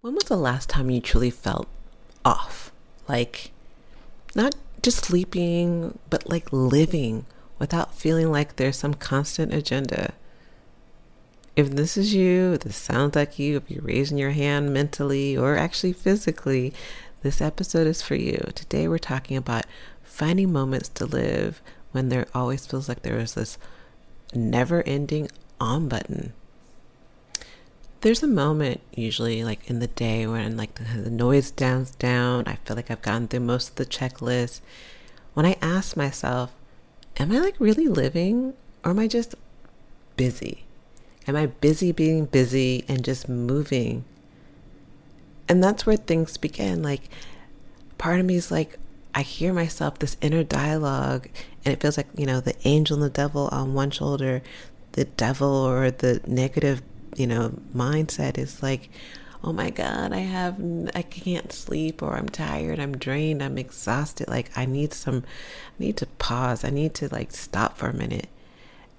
When was the last time you truly felt off? Like, not just sleeping, but like living without feeling like there's some constant agenda. If this is you, if this sounds like you, if you're raising your hand mentally or actually physically, this episode is for you. Today we're talking about finding moments to live when there always feels like there is this never ending on button. There's a moment usually like in the day when like the noise down. I feel like I've gotten through most of the checklist. When I ask myself, am I like really living or am I just busy? Am I busy being busy and just moving? And that's where things begin. Like part of me is like, I hear myself, this inner dialogue, and it feels like, the angel and the devil on one shoulder, the devil or the negative, mindset is like, oh my God, I can't sleep, or I'm tired, I'm drained, I'm exhausted. Like I need to pause. I need to like stop for a minute.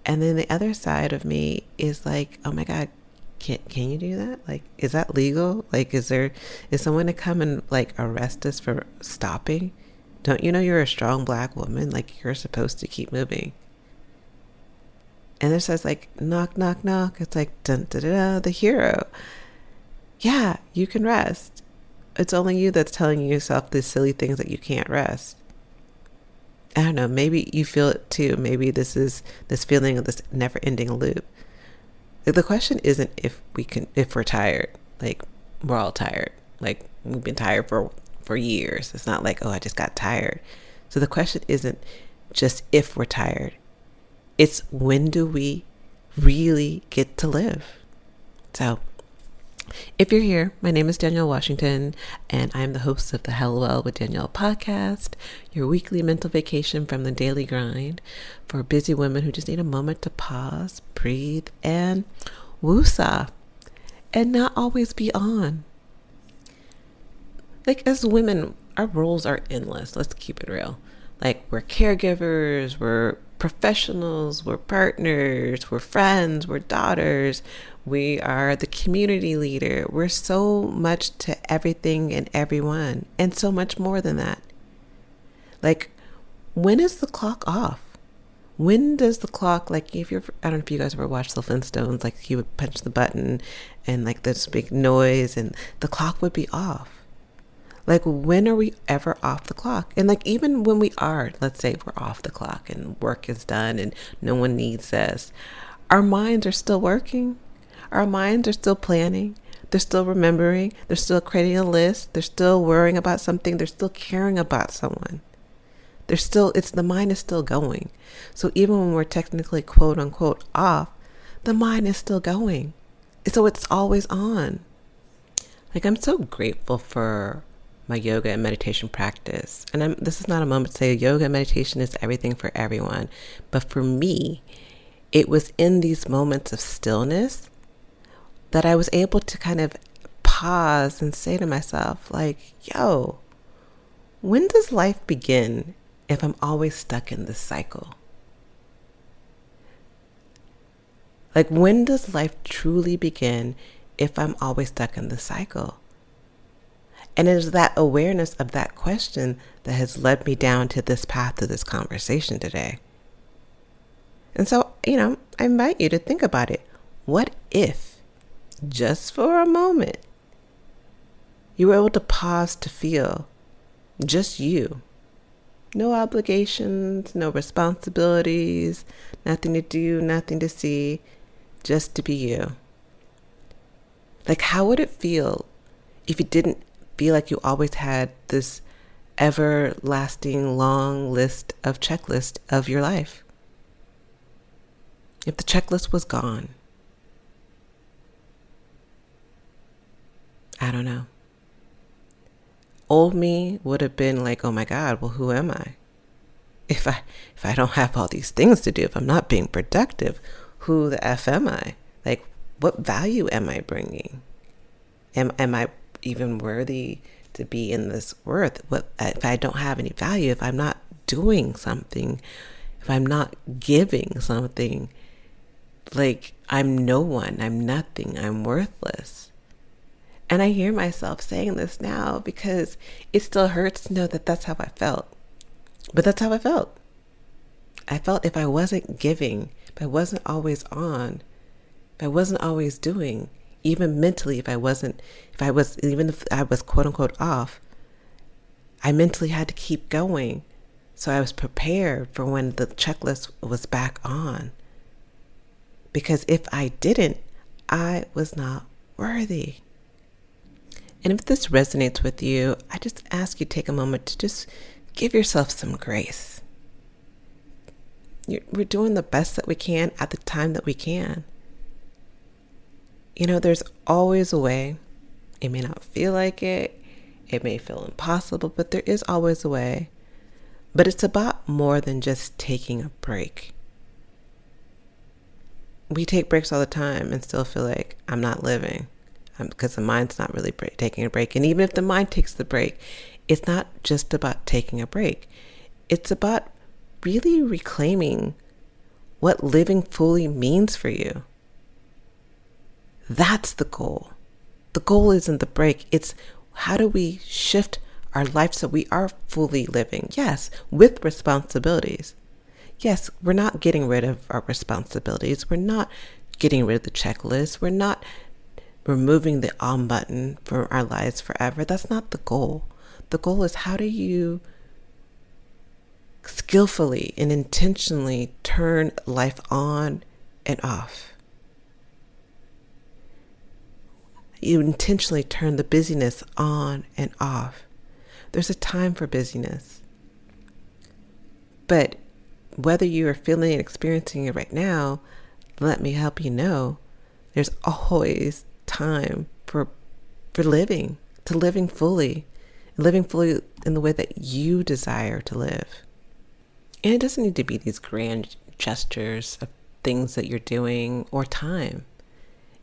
And then the other side of me is like, oh my God, can you do that? Like, is that legal? Like, is someone to come and like arrest us for stopping? Don't you know you're a strong Black woman? Like, you're supposed to keep moving. And it says like, knock, knock, knock. It's like, dun, da, da, da, the hero. Yeah, you can rest. It's only you that's telling yourself these silly things that you can't rest. I don't know, maybe you feel it too. Maybe this is this feeling of this never ending loop. Like, the question isn't if we're tired. Like, we're all tired. Like, we've been tired for years. It's not like, oh, I just got tired. So the question isn't just if we're tired. It's when do we really get to live? So if you're here, my name is Danielle Washington, and I'm the host of the Hell Well with Danielle podcast, your weekly mental vacation from the daily grind for busy women who just need a moment to pause, breathe, and woosah, and not always be on. Like, as women, our roles are endless. Let's keep it real. Like, we're caregivers, we're professionals, we're partners, we're friends, we're daughters, we are the community leader. We're so much to everything and everyone, and so much more than that. Like, when is the clock off? When does the clock, like, I don't know if you guys ever watched the Flintstones, like, he would punch the button and like this big noise and the clock would be off. Like, when are we ever off the clock? And like, even when we are, let's say we're off the clock and work is done and no one needs us, our minds are still working. Our minds are still planning. They're still remembering. They're still creating a list. They're still worrying about something. They're still caring about someone. The mind is still going. So even when we're technically quote unquote off, the mind is still going. So it's always on. Like, I'm so grateful for my yoga and meditation practice. And this is not a moment to say yoga and meditation is everything for everyone. But for me, it was in these moments of stillness that I was able to kind of pause and say to myself, like, yo, when does life begin if I'm always stuck in this cycle? Like, when does life truly begin if I'm always stuck in this cycle? And it is that awareness of that question that has led me down to this path to this conversation today. And so, I invite you to think about it. What if, just for a moment, you were able to pause to feel just you? No obligations, no responsibilities, nothing to do, nothing to see, just to be you. Like, how would it feel if you didn't feel like you always had this everlasting long checklist of your life? If the checklist was gone, I don't know. Old me would have been like, oh my God, well, who am I? If I don't have all these things to do, if I'm not being productive, who the F am I? Like, what value am I bringing? Am I even worthy to be in this earth? What if I don't have any value? If I'm not doing something, if I'm not giving something, like, I'm no one, I'm nothing, I'm worthless. And I hear myself saying this now because it still hurts to know that that's how I felt. But that's how I felt. I felt if I wasn't giving, if I wasn't always on, if I wasn't always doing, even mentally, if I was quote unquote off, I mentally had to keep going. So I was prepared for when the checklist was back on. Because if I didn't, I was not worthy. And if this resonates with you, I just ask you to take a moment to just give yourself some grace. We're doing the best that we can at the time that we can. There's always a way. It may not feel like it. It may feel impossible, but there is always a way. But it's about more than just taking a break. We take breaks all the time and still feel like I'm not living because the mind's not really taking a break. And even if the mind takes the break, it's not just about taking a break. It's about really reclaiming what living fully means for you. That's the goal. The goal isn't the break. It's how do we shift our life so we are fully living? Yes, with responsibilities. Yes, we're not getting rid of our responsibilities. We're not getting rid of the checklist. We're not removing the on button from our lives forever. That's not the goal. The goal is how do you skillfully and intentionally turn life on and off. You intentionally turn the busyness on and off. There's a time for busyness. But whether you are feeling and experiencing it right now, let me help you know there's always time for living, to living fully in the way that you desire to live. And it doesn't need to be these grand gestures of things that you're doing or time.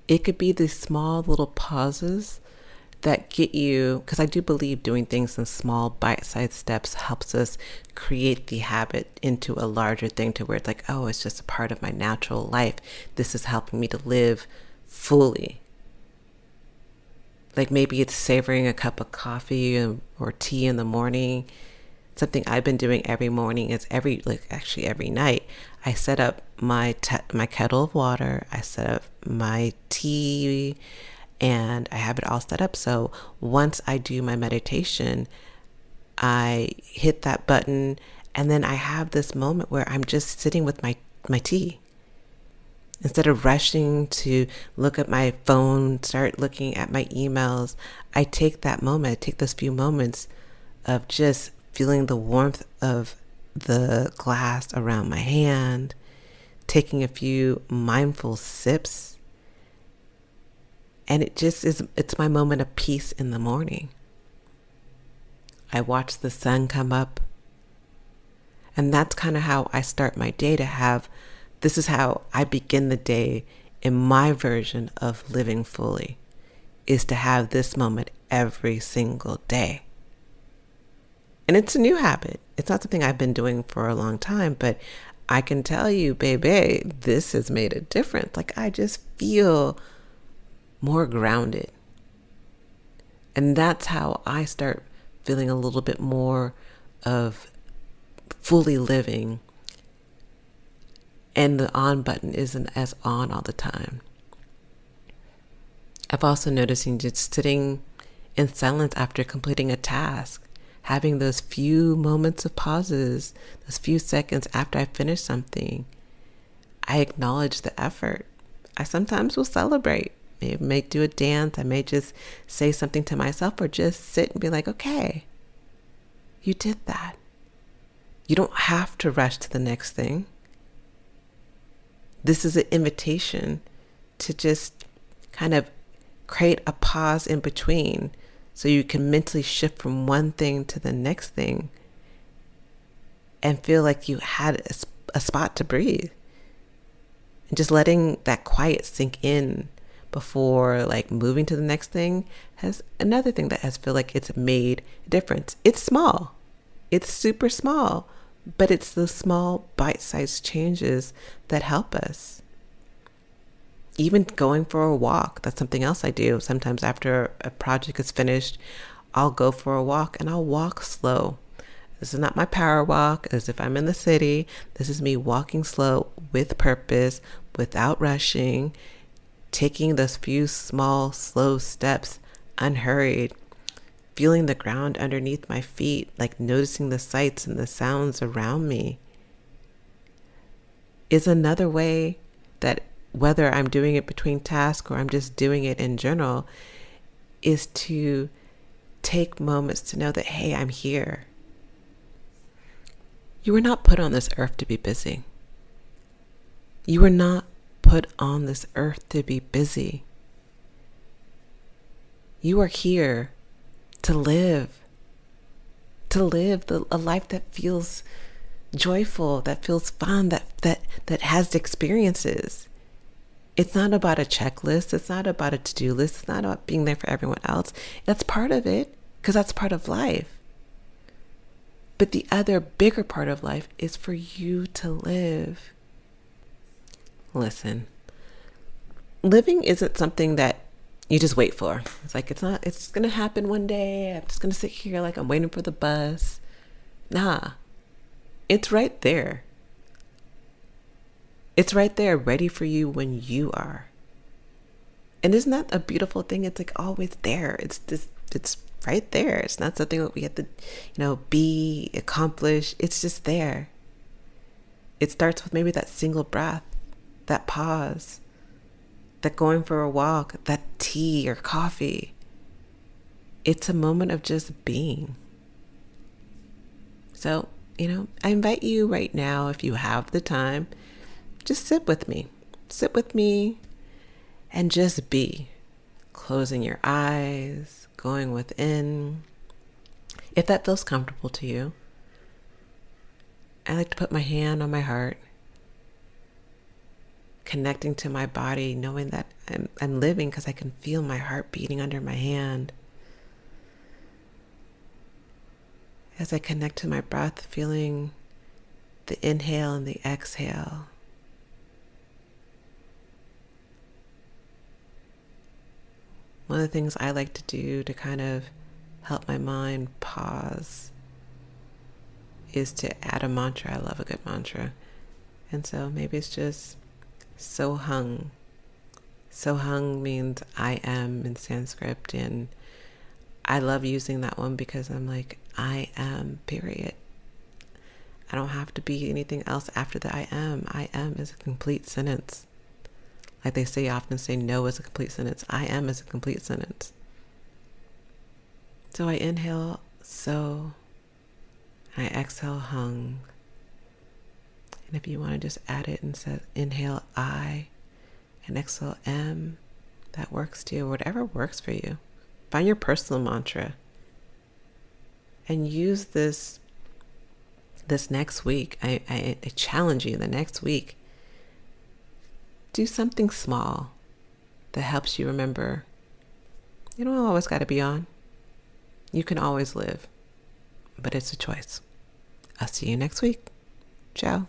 It could be these small little pauses that get you, because I do believe doing things in small bite-sized steps helps us create the habit into a larger thing to where it's like, oh, it's just a part of my natural life. This is helping me to live fully. Like maybe it's savoring a cup of coffee or tea in the morning. Something I've been doing every morning is every night. I set up my kettle of water. I set up my tea, and I have it all set up. So once I do my meditation, I hit that button, and then I have this moment where I'm just sitting with my tea. Instead of rushing to look at my phone, start looking at my emails, I take that moment, I take those few moments of just feeling the warmth of the glass around my hand, taking a few mindful sips. And it's my moment of peace in the morning. I watch the sun come up. And that's kind of how I start my day this is how I begin the day in my version of living fully, is to have this moment every single day. And it's a new habit. It's not something I've been doing for a long time, but I can tell you, baby, this has made a difference. Like I just feel more grounded. And that's how I start feeling a little bit more of fully living. And the on button isn't as on all the time. I've also noticed just sitting in silence after completing a task, having those few moments of pauses, those few seconds after I finish something, I acknowledge the effort. I sometimes will celebrate. I may do a dance. I may just say something to myself or just sit and be like, okay, you did that. You don't have to rush to the next thing. This is an invitation to just kind of create a pause in between so you can mentally shift from one thing to the next thing and feel like you had a spot to breathe. And just letting that quiet sink in before like moving to the next thing has another thing that has feel like it's made a difference. It's small. It's super small. But it's the small bite-sized changes that help us. Even going for a walk, that's something else I do. Sometimes after a project is finished, I'll go for a walk and I'll walk slow. This is not my power walk as if I'm in the city. This is me walking slow with purpose, without rushing, taking those few small, slow steps, unhurried, feeling the ground underneath my feet, like noticing the sights and the sounds around me, is another way that, whether I'm doing it between tasks or I'm just doing it in general, is to take moments to know that, hey, I'm here. You were not put on this earth to be busy. You were not put on this earth to be busy. You are here to live a life that feels joyful, that feels fun, that has experiences. It's not about a checklist. It's not about a to-do list. It's not about being there for everyone else. That's part of it, because that's part of life. But the other bigger part of life is for you to live. Listen, living isn't something that you just wait for. It's like, it's going to happen one day. I'm just going to sit here like I'm waiting for the bus. Nah, it's right there. It's right there, ready for you when you are. And isn't that a beautiful thing? It's like always there. It's right there. It's not something that we have to, be, accomplish. It's just there. It starts with maybe that single breath, that pause, that going for a walk, that tea or coffee. It's a moment of just being. So, I invite you right now, if you have the time, just sit with me. Sit with me and just be. Closing your eyes, going within. If that feels comfortable to you, I like to put my hand on my heart, connecting to my body, knowing that I'm living because I can feel my heart beating under my hand. As I connect to my breath, feeling the inhale and the exhale. One of the things I like to do to kind of help my mind pause is to add a mantra. I love a good mantra. And so maybe it's just so hung. So hung means I am in Sanskrit, and I love using that one because I'm like, I am, period. I don't have to be anything else after the I am. I am is a complete sentence. Like they say, often say no is a complete sentence. I am is a complete sentence. So I inhale so, I exhale hung. And if you want to just add it and say inhale I and exhale M, that works too. Whatever works for you. Find your personal mantra and use this next week. I challenge you the next week. Do something small that helps you remember you don't always got to be on. You can always live, but it's a choice. I'll see you next week. Ciao.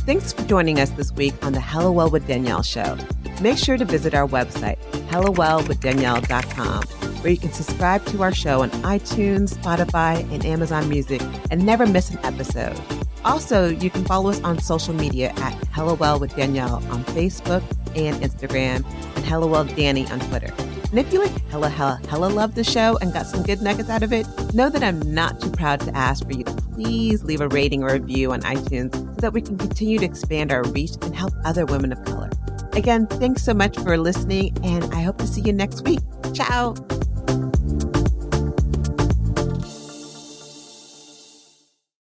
Thanks for joining us this week on the Hello Well with Danielle show. Make sure to visit our website, hellowellwithdanielle.com, where you can subscribe to our show on iTunes, Spotify, and Amazon Music and never miss an episode. Also, you can follow us on social media at Hello Well with Danielle on Facebook and Instagram, and Hello Well Danny on Twitter. And if you like hella love the show and got some good nuggets out of it, know that I'm not too proud to ask for you to please leave a rating or review on iTunes so that we can continue to expand our reach and help other women of color. Again, thanks so much for listening, and I hope to see you next week. Ciao.